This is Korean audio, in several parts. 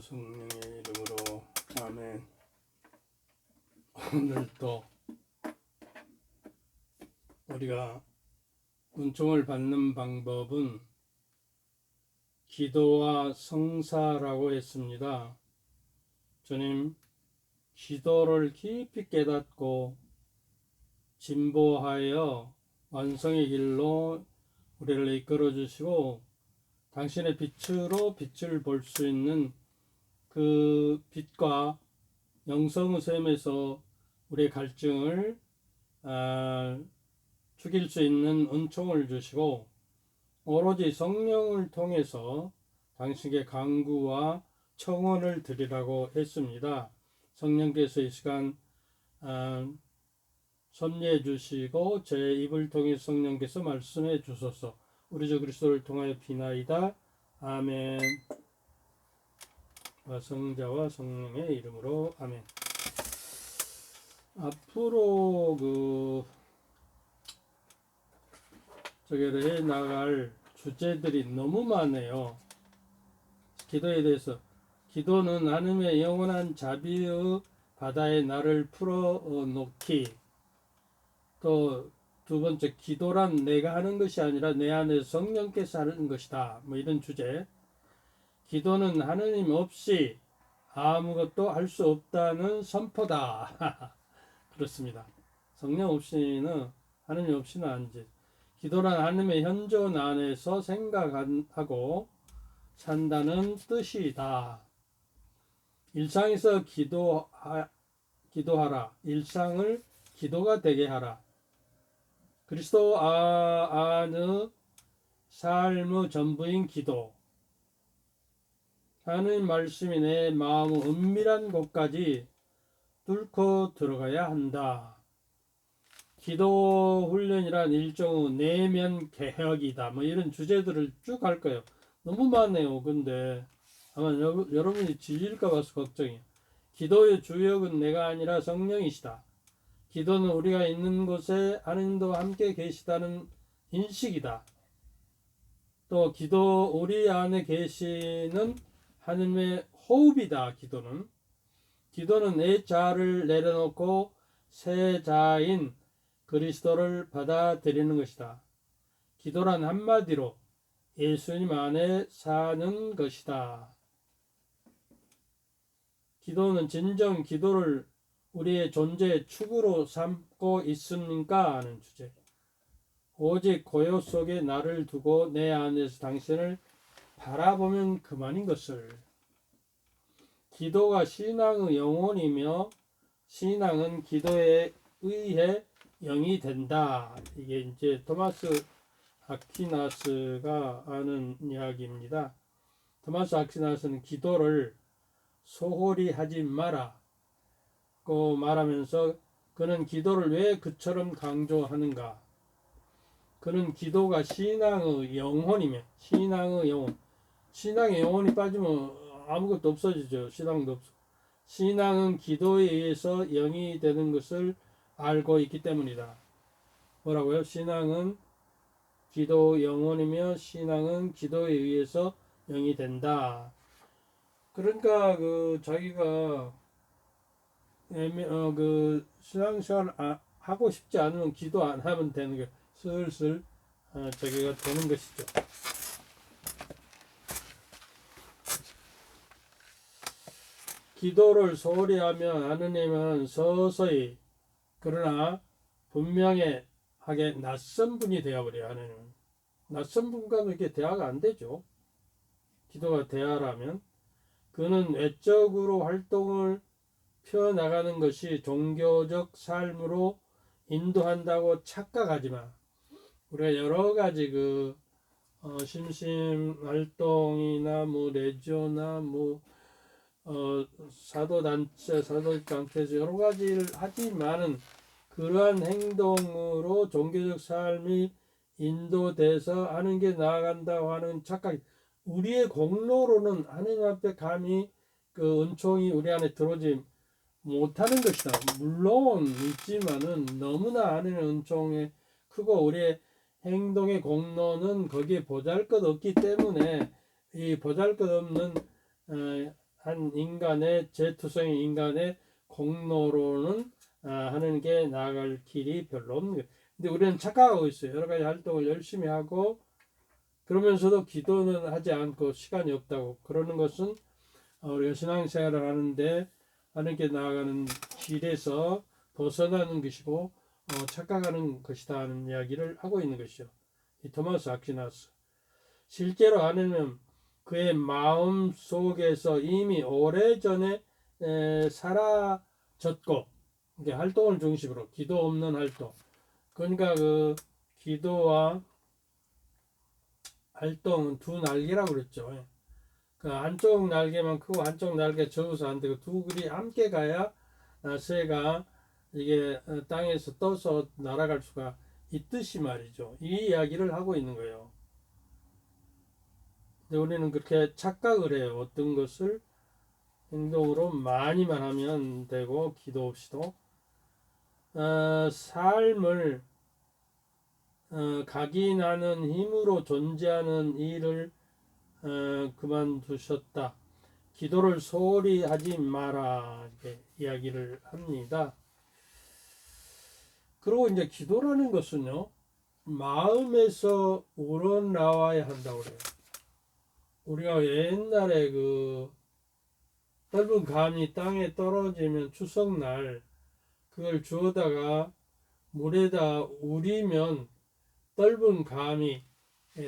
성자와 성령의 이름으로 아멘. 오늘도 우리가 은총을 받는 방법은 기도와 성사라고 했습니다. 주님, 기도를 깊이 깨닫고 진보하여 완성의 길로 우리를 이끌어 주시고 당신의 빛으로 빛을 볼 수 있는 그 빛과 영성의 셈에서 우리의 갈증을 죽일 수 있는 은총을 주시고 오로지 성령을 통해서 당신의 간구와 청원을 드리라고 했습니다. 성령께서 이 시간 섭리해 주시고 제 입을 통해 성령께서 말씀해 주소서. 우리 주 그리스도를 통하여 비나이다. 아멘. 성자와 성령의 이름으로 아멘. 앞으로 해 나갈 주제들이 너무 많아요. 기도에 대해서. 기도는 하나님의 영원한 자비의 바다에 나를 풀어놓기. 또 두 번째, 기도란 내가 하는 것이 아니라 내 안에 성령께서 하는 것이다. 이런 주제. 기도는 하느님 없이 아무것도 할 수 없다는 선포다. 그렇습니다. 성령 없이는, 하느님 없이는 아니지. 기도란 하나님의 현존 안에서 생각하고 산다는 뜻이다. 일상에서 기도하라. 일상을 기도가 되게 하라. 그리스도 안의 삶의 전부인 기도. 하나님 말씀이 내 마음의 은밀한 곳까지 뚫고 들어가야 한다. 기도 훈련이란 일종의 내면 개혁이다. 이런 주제들을 쭉 할 거예요. 너무 많네요. 근데 아마 여러분이 질릴까 봐서 걱정이에요. 기도의 주역은 내가 아니라 성령이시다. 기도는 우리가 있는 곳에 하나님도 함께 계시다는 인식이다. 또 우리 안에 계시는 하나님의 호흡이다. 기도는 내 자아를 내려놓고 새 자인 그리스도를 받아들이는 것이다. 기도란 한마디로 예수님 안에 사는 것이다. 기도는 진정 기도를 우리의 존재의 축으로 삼고 있습니까? 하는 주제. 오직 고요 속에 나를 두고 내 안에서 당신을 바라보면 그만인 것을. 기도가 신앙의 영혼이며 신앙은 기도에 의해 영이 된다. 이게 이제 토마스 아퀴나스가 하는 이야기입니다. 토마스 아퀴나스는 기도를 소홀히 하지 마라 고 말하면서 그는 기도를 왜 그처럼 강조하는가? 그는 기도가 신앙의 영혼이며 신앙의 영혼이 빠지면 아무것도 없어지죠. 신앙도 없어. 신앙은 기도에 의해서 영이 되는 것을 알고 있기 때문이다. 뭐라고요? 신앙은 기도 영혼이며 신앙은 기도에 의해서 영이 된다. 그러니까 자기가 신앙생활 하고 싶지 않으면 기도 안 하면 되는 게 슬슬 자기가 되는 것이죠. 기도를 소홀히 하면 하느님은 서서히 그러나 분명하게 낯선 분이 되어버려요. 하느님은 낯선 분과는 이렇게 대화가 안 되죠. 기도가 대화라면 그는 외적으로 활동을 펴나가는 것이 종교적 삶으로 인도한다고 착각하지만 우리가 여러 가지 심심 활동이나 레조나 사도단체에서 여러 가지를 하지만은 그러한 행동으로 종교적 삶이 인도돼서 하는 게 나아간다고 하는 착각. 우리의 공로로는 하나님 앞에 감히 은총이 우리 안에 들어오지 못하는 것이다. 물론 있지만은 너무나 하나님의 은총에 크고 우리의 행동의 공로는 거기에 보잘것없기 때문에 이 보잘것없는 한 인간의 재투성인 인간의 공로로는 하는 게 나아갈 길이 별로 없는 거예요. 근데 우리는 착각하고 있어요. 여러 가지 활동을 열심히 하고 그러면서도 기도는 하지 않고 시간이 없다고 그러는 것은 우리가 신앙생활을 하는데 하나님께 나아가는 길에서 벗어나는 것이고 착각하는 것이다 하는 이야기를 하고 있는 것이죠. 이 토마스 아퀴나스. 실제로 하나님은 그의 마음 속에서 이미 오래전에 사라졌고 활동을 중심으로 기도 없는 활동 그러니까 그 기도와 활동은 두 날개라고 그랬죠. 그 한쪽 날개만 크고 한쪽 날개 적어서 안 되고 두 글이 함께 가야 새가 이게 땅에서 떠서 날아갈 수가 있듯이 말이죠. 이 이야기를 하고 있는 거예요. 근데 우리는 그렇게 착각을 해요. 어떤 것을 행동으로 많이만 하면 되고 기도 없이도 삶을 각인하는 힘으로 존재하는 일을 그만두셨다. 기도를 소홀히 하지 마라. 이렇게 이야기를 합니다. 그리고 이제 기도라는 것은요, 마음에서 우러나와야 한다고 그래요. 우리가 옛날에 그 떫은 감이 땅에 떨어지면 추석날 그걸 주워다가 물에다 우리면 떫은 감이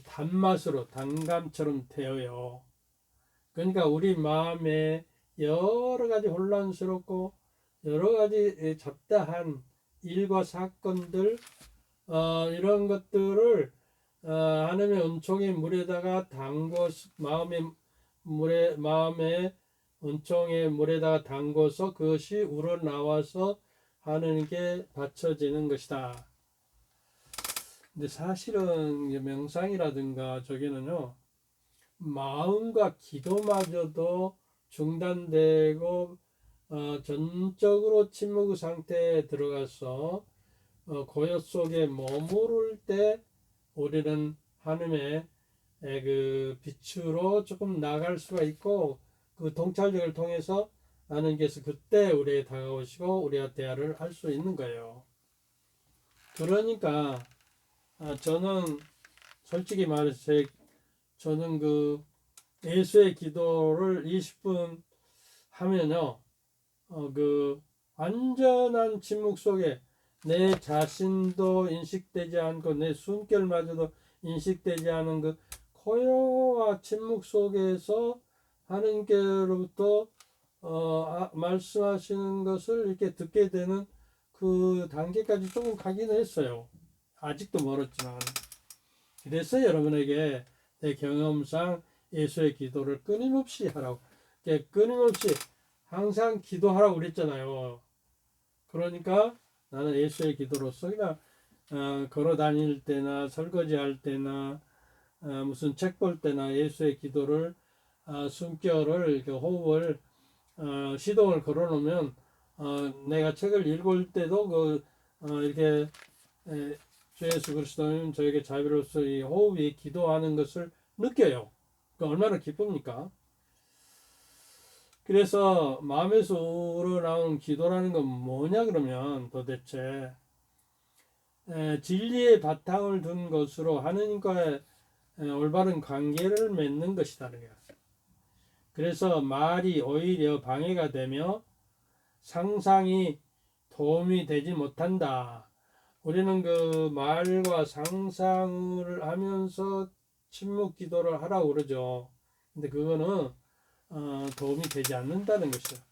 단맛으로 단감처럼 되어요. 그러니까 우리 마음에 여러 가지 혼란스럽고 여러 가지 잡다한 일과 사건들 이런 것들을 하나님의 은총의 물에다가 담궈 마음의 은총의 물에다가 담궈서 그것이 우러나와서 하나님께 바쳐지는 것이다. 근데 사실은 명상이라든가 저기는요 마음과 기도마저도 중단되고 전적으로 침묵 상태에 들어가서 고요 속에 머무를 때 우리는 하나님의 그 빛으로 조금 나갈 수가 있고 그 통찰력을 통해서 하나님께서 그때 우리에게 다가오시고 우리와 대화를 할 수 있는 거예요. 그러니까 저는 솔직히 말해서 저는 그 예수의 기도를 20분 하면요, 그 완전한 침묵 속에 내 자신도 인식되지 않고 내 숨결마저도 인식되지 않은 그 고요와 침묵 속에서 하나님께로부터 말씀하시는 것을 이렇게 듣게 되는 그 단계까지 조금 가긴 했어요. 아직도 멀었지만. 그래서 여러분에게 내 경험상 예수의 기도를 끊임없이 하라고. 끊임없이 항상 기도하라고 그랬잖아요. 그러니까 나는 예수의 기도로서 그냥 걸어 다닐 때나 설거지 할 때나 무슨 책 볼 때나 예수의 기도를 숨결을 이렇게 호흡을 시동을 걸어 놓으면 내가 책을 읽을 때도 이렇게 주 예수 그리스도는 저에게 자비로서 이 호흡이 기도하는 것을 느껴요. 얼마나 기쁩니까? 그래서 마음에서 우러나온 기도라는 건 뭐냐 그러면 도대체 진리의 바탕을 둔 것으로 하느님과의 올바른 관계를 맺는 것이다는 거야. 그래서 말이 오히려 방해가 되며 상상이 도움이 되지 못한다. 우리는 그 말과 상상을 하면서 침묵 기도를 하라고 그러죠. 근데 그거는 도움이 되지 않는다는 것이죠.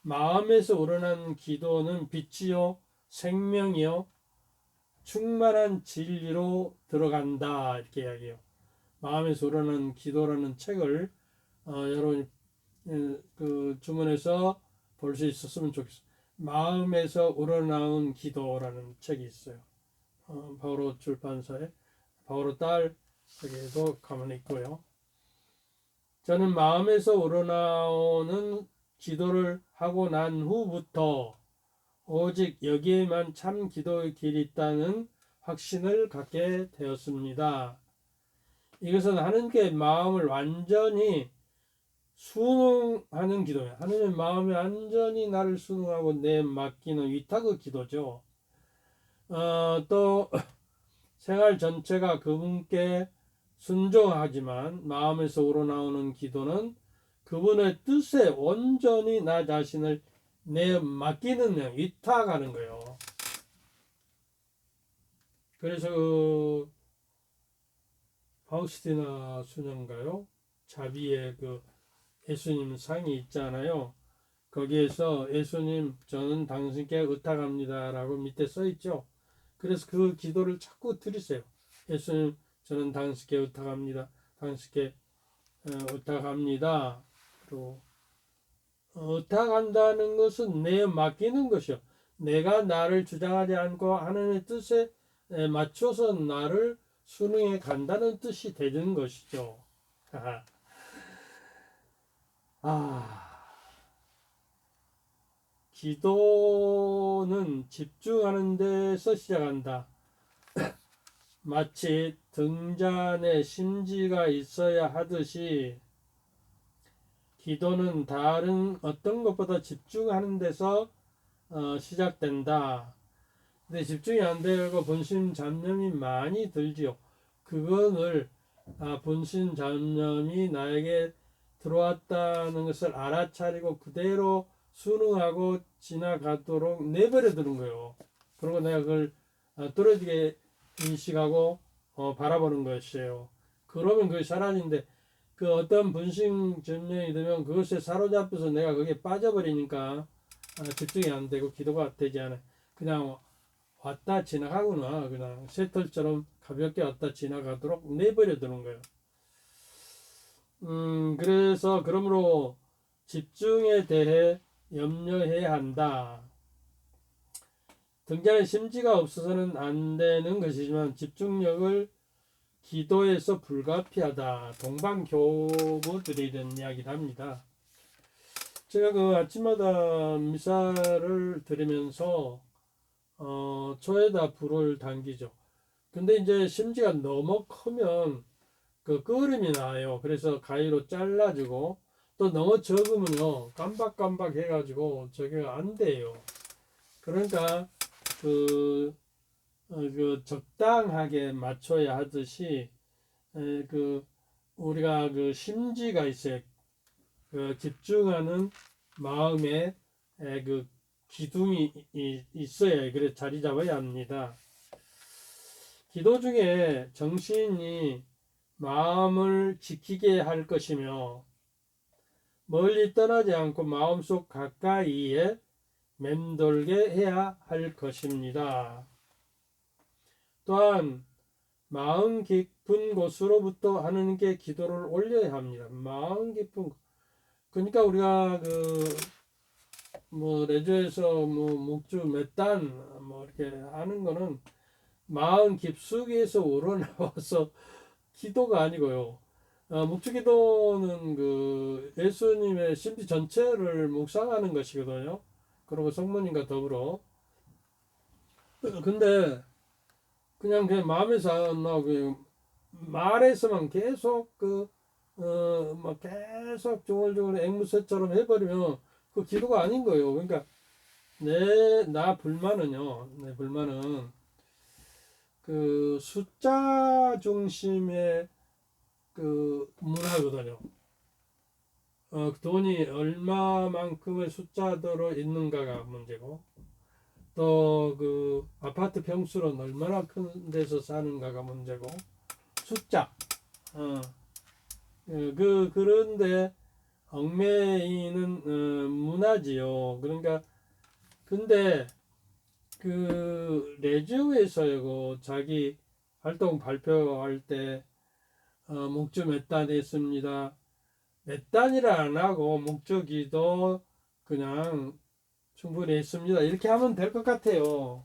마음에서 우러난 기도는 빛이요 생명이요 충만한 진리로 들어간다 이렇게 이야기해요. 마음에서 우러난 기도라는 책을 여러분 그 주문해서 볼 수 있었으면 좋겠어요. 마음에서 우러나온 기도라는 책이 있어요. 바오로 출판사에 바오로 딸 책에도 가만히 있고요. 저는 마음에서 우러나오는 기도를 하고 난 후부터 오직 여기에만 참 기도의 길이 있다는 확신을 갖게 되었습니다. 이것은 하나님께 마음을 완전히 순응하는 기도예요. 하느님 마음이 완전히 나를 순응하고 내 맡기는 위탁의 기도죠. 또 생활 전체가 그분께 순종하지만 마음에서 우러나오는 기도는 그분의 뜻에 온전히 나 자신을 내 맡기는 위탁하는 거예요. 그래서 파우스티나 수녀인가요? 자비의 그 예수님 상이 있잖아요. 거기에서 예수님 저는 당신께 의탁합니다 라고 밑에 써 있죠. 그래서 그 기도를 자꾸 드리세요. 예수님 저는 당신께 의탁합니다. 당신께 의탁합니다. 또 의탁한다는 것은 내 맡기는 것이요. 내가 나를 주장하지 않고 하나님의 뜻에 맞춰서 나를 순응해 간다는 뜻이 되는 것이죠. 기도는 집중하는 데서 시작한다. 마치 등잔에 심지가 있어야 하듯이 기도는 다른 어떤 것보다 집중하는 데서 시작된다. 근데 집중이 안 되고 분심잡념이 많이 들지요. 그거를 분심잡념이 나에게 들어왔다는 것을 알아차리고 그대로 순응하고 지나가도록 내버려 두는 거예요. 그리고 내가 그걸 떨어지게 인식하고 바라보는 것이에요. 그러면 그게 사라진데 그 어떤 분심점령이 되면 그것에 사로잡혀서 내가 거기에 빠져버리니까 집중이 안 되고 기도가 되지 않아요. 그냥 왔다 지나가구나. 그냥 쇠털처럼 가볍게 왔다 지나가도록 내버려 두는 거예요. 그래서 그러므로 집중에 대해 염려해야 한다. 등잔에 심지가 없어서는 안 되는 것이지만 집중력을 기도에서 불가피하다. 동방교부들이 이런 이야기를 합니다. 제가 그 아침마다 미사를 드리면서 초에다 불을 당기죠. 근데 이제 심지가 너무 크면 그 끓음이 나요. 그래서 가위로 잘라주고 또 너무 적으면요 깜박깜박 해가지고 저게 안 돼요. 그러니까 그 적당하게 맞춰야 하듯이 그 우리가 그 심지가 있어요. 그 집중하는 마음에 그 기둥이 있어야 그래 자리 잡아야 합니다. 기도 중에 정신이 마음을 지키게 할 것이며 멀리 떠나지 않고 마음속 가까이에 맴돌게 해야 할 것입니다. 또한 마음 깊은 곳으로부터 하느님께 기도를 올려야 합니다. 마음 깊은 그러니까 우리가 레저에서 목주 몇 단 이렇게 하는 거는 마음 깊숙이에서 우러나와서 기도가 아니고요. 목주 기도는 그 예수님의 심지 전체를 묵상하는 것이거든요. 그리고 성모님과 더불어. 근데 그냥 마음에서 나오고 말에서만 계속 계속 중얼중얼 앵무새처럼 해버리면 그 기도가 아닌 거예요. 그러니까 내 불만은 그 숫자 중심의 그 문화거든요. 돈이 얼마만큼의 숫자대로 있는가가 문제고 또 그 아파트 평수는 얼마나 큰 데서 사는가가 문제고 숫자 그런데 얽매이는 문화지요. 그러니까 근데 그 레즈에서 자기 활동 발표할 때 목주 몇 단 했습니다. 몇 단이라 안 하고 목주기도 그냥 충분히 했습니다. 이렇게 하면 될 것 같아요.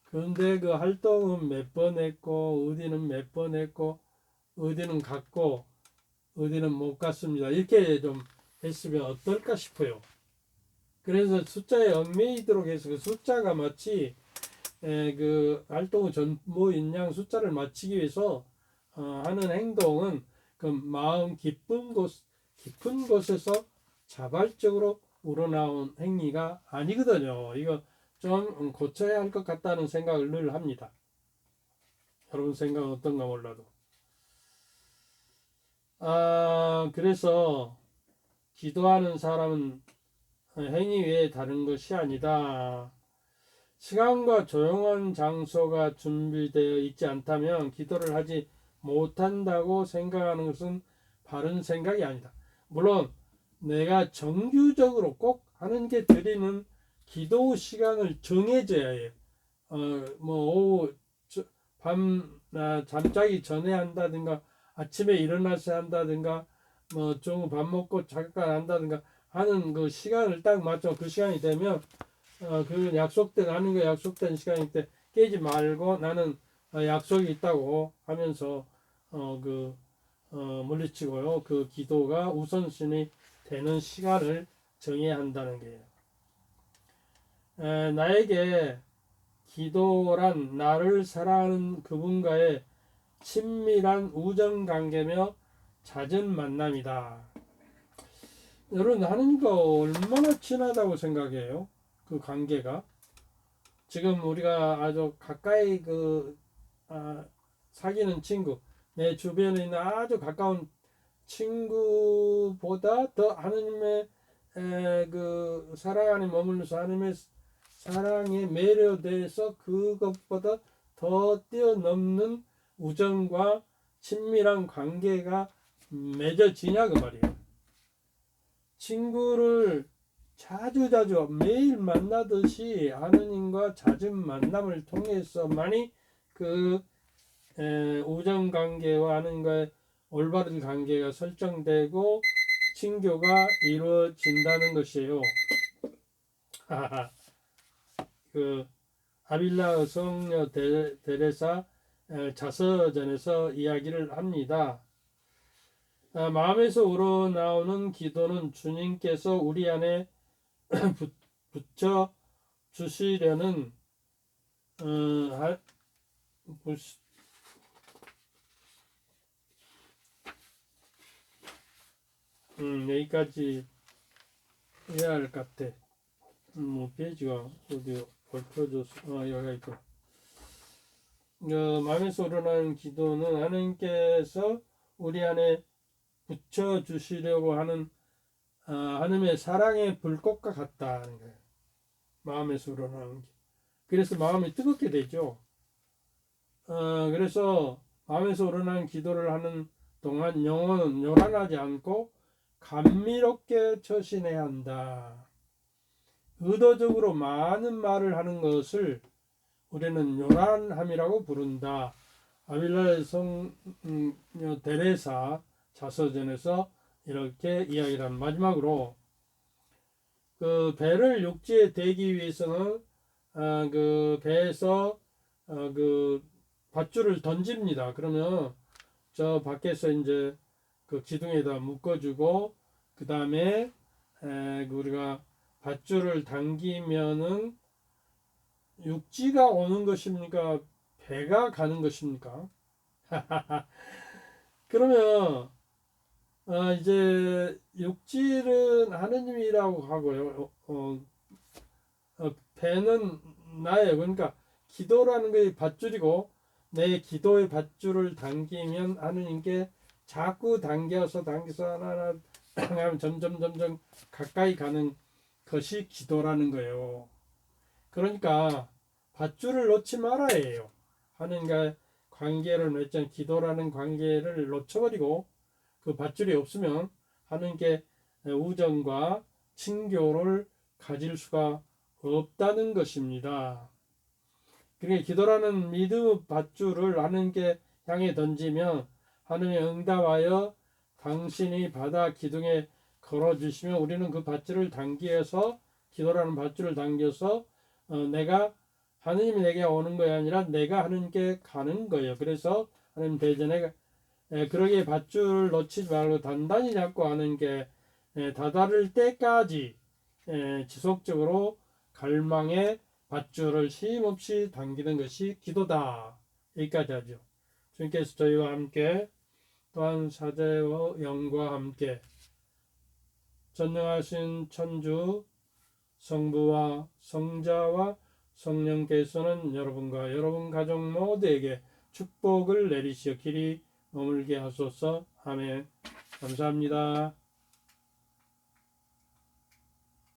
그런데 그 활동은 몇 번 했고 어디는 몇 번 했고 어디는 갔고 어디는 못 갔습니다. 이렇게 좀 했으면 어떨까 싶어요. 그래서 숫자에 얽매이도록 해서 그 숫자가 마치 그 활동의 전부인 양 숫자를 맞추기 위해서 하는 행동은 그 마음 깊은 곳 깊은 곳에서 자발적으로 우러나온 행위가 아니거든요. 이거 좀 고쳐야 할 것 같다는 생각을 늘 합니다. 여러분 생각은 어떤가 몰라도. 그래서 기도하는 사람은 행위 외에 다른 것이 아니다. 시간과 조용한 장소가 준비되어 있지 않다면 기도를 하지 못한다고 생각하는 것은 바른 생각이 아니다. 물론 내가 정규적으로 꼭 하는 게 드리는 기도 시간을 정해져야 해요. 뭐 오후 잠자기 전에 한다든가 아침에 일어나서 한다든가 뭐 좀 밥 먹고 잠깐 한다든가 하는 그 시간을 딱 맞춰 그 시간이 되면 그 약속된 하는 거 약속된 시간일 때 깨지 말고 나는 약속이 있다고 하면서 물리치고요. 그 기도가 우선순위 되는 시간을 정해야 한다는 거예요. 나에게 기도란 나를 사랑하는 그분과의 친밀한 우정 관계며 잦은 만남이다. 여러분 하나님과 얼마나 친하다고 생각해요? 그 관계가 지금 우리가 아주 가까이 사귀는 친구, 내 주변에 있는 아주 가까운 친구보다 더 하나님의 그 사랑 안에 머물러서 하나님의 사랑에 매료돼서 그것보다 더 뛰어넘는 우정과 친밀한 관계가 맺어지냐 그 말이에요. 친구를 자주자주 매일 만나듯이 하느님과 잦은 만남을 통해서만이 그 우정 관계와 하느님과의 올바른 관계가 설정되고 친교가 이루어진다는 것이에요. 그 아빌라 성녀 데레사 자서전에서 이야기를 합니다. 마음에서 우러나오는 기도는 주님께서 우리 안에 붙여 주시려는 여기까지 해야 할 것 같아. 페이지가 어디 펼쳐져서 여기가 있고. 마음에서 우러나오는 기도는 하나님께서 우리 안에 붙여 주시려고 하는 하나님의 사랑의 불꽃과 같다는 거예요. 마음에서 우러나오는 게. 그래서 마음이 뜨겁게 되죠. 그래서 마음에서 우러나오는 기도를 하는 동안 영혼은 요란하지 않고 감미롭게 처신해야 한다. 의도적으로 많은 말을 하는 것을 우리는 요란함이라고 부른다. 아빌라의 성녀 데레사 자서전에서 이렇게 이야기를 합니다. 마지막으로 그 배를 육지에 대기 위해서는 그 배에서 그 밧줄을 던집니다. 그러면 저 밖에서 이제 그 기둥에다 묶어주고 그 다음에 우리가 밧줄을 당기면은 육지가 오는 것입니까? 배가 가는 것입니까? 그러면 이제 육질은 하느님이라고 하고요. 배는 나예요. 그러니까 기도라는 게 밧줄이고 내 기도의 밧줄을 당기면 하느님께 자꾸 당겨서 하나하나 하면 점점 가까이 가는 것이 기도라는 거예요. 그러니까 밧줄을 놓지 말아야 해요. 하느님과 관계를 맺은 기도라는 관계를 놓쳐버리고 그 밧줄이 없으면 하느님께 우정과 친교를 가질 수가 없다는 것입니다. 그러니까 기도라는 믿음의 밧줄을 하느님께 향해 던지면 하느님의 응답하여 당신이 바다 기둥에 걸어주시면 우리는 그 밧줄을 당겨서 기도라는 밧줄을 당겨서 내가 하느님이 내게 오는 것이 아니라 내가 하느님께 가는 거예요. 그래서 하느님 대전에 그러기에 밧줄 놓치지 말고 단단히 잡고 하느님께 다다를 때까지 지속적으로 갈망의 밧줄을 쉼없이 당기는 것이 기도다. 여기까지 하죠. 주님께서 저희와 함께 또한 사제와 영과 함께 전능하신 천주 성부와 성자와 성령께서는 여러분과 여러분 가족 모두에게 축복을 내리시어 길이 머물게 하소서. 아멘. 감사합니다.